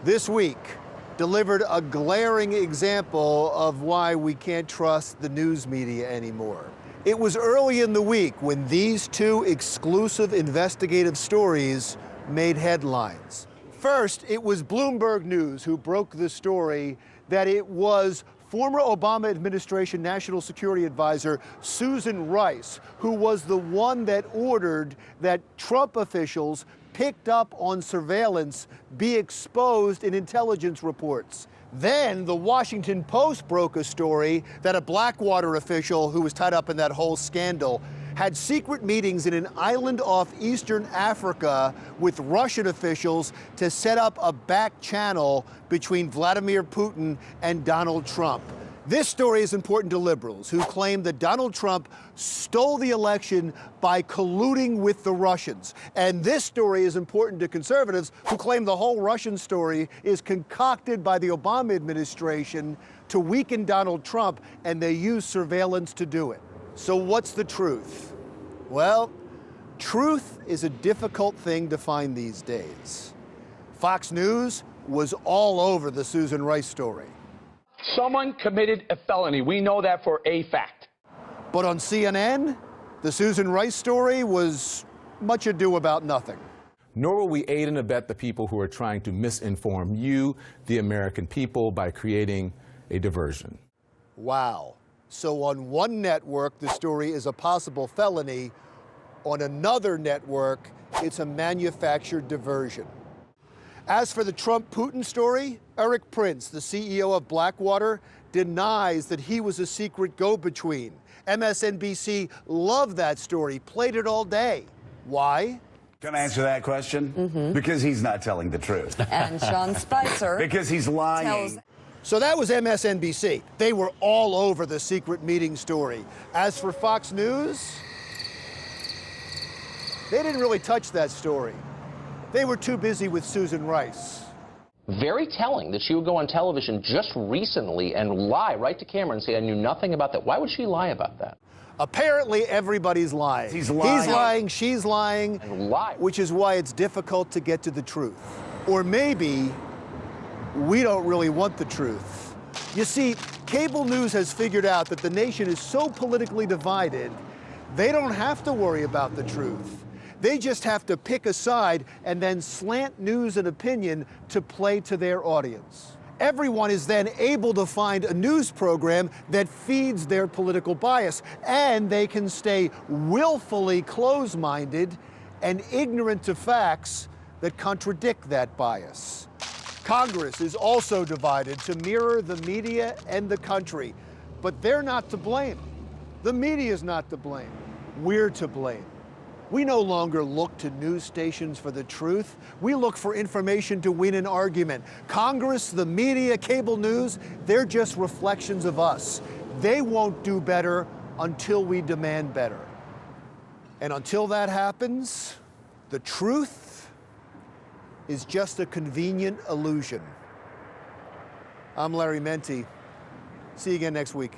this week delivered a glaring example of why we can't trust the news media anymore. It was early in the week when these two exclusive investigative stories made headlines. First, it was Bloomberg News who broke the story that it was former Obama administration National Security Advisor Susan Rice who was the one that ordered that Trump officials picked up on surveillance be exposed in intelligence reports. Then the Washington Post broke a story that a Blackwater official who was tied up in that whole scandal had secret meetings in an island off eastern Africa with Russian officials to set up a back channel between Vladimir Putin and Donald Trump. This story is important to liberals who claim that Donald Trump stole the election by colluding with the Russians. And this story is important to conservatives who claim the whole Russian story is concocted by the Obama administration to weaken Donald Trump, and they use surveillance to do it. So what's the truth? Well, truth is a difficult thing to find these days. Fox News was all over the Susan Rice story. Someone committed a felony. We know that for a fact. But on CNN, the Susan Rice story was much ado about nothing. Nor will we aid and abet the people who are trying to misinform you, the American people, by creating a diversion. Wow. So on one network, the story is a possible felony. On another network, it's a manufactured diversion. As for the Trump-Putin story, Eric Prince, the CEO of Blackwater, denies that he was a secret go-between. MSNBC loved that story, played it all day. Why? Can I answer that question? Mm-hmm. Because he's not telling the truth. And Sean Spicer. Because he's lying. So that was MSNBC. They were all over the secret meeting story. As for Fox News, they didn't really touch that story. They were too busy with Susan Rice. Very telling that she would go on television just recently and lie right to camera and say, I knew nothing about that. Why would she lie about that? Apparently, everybody's lying. He's lying. He's lying, she's lying, And lie. which is why it's difficult to get to the truth. Or maybe we don't really want the truth. You see, cable news has figured out that the nation is so politically divided, they don't have to worry about the truth. They just have to pick a side and then slant news and opinion to play to their audience. Everyone is then able to find a news program that feeds their political bias, and they can stay willfully close-minded and ignorant to facts that contradict that bias. Congress is also divided to mirror the media and the country, but they're not to blame. The media is not to blame. We're to blame. We no longer look to news stations for the truth. We look for information to win an argument. Congress, the media, cable news, they're just reflections of us. They won't do better until we demand better. And until that happens, the truth is just a convenient illusion. I'm Larry Menti. See you again next week.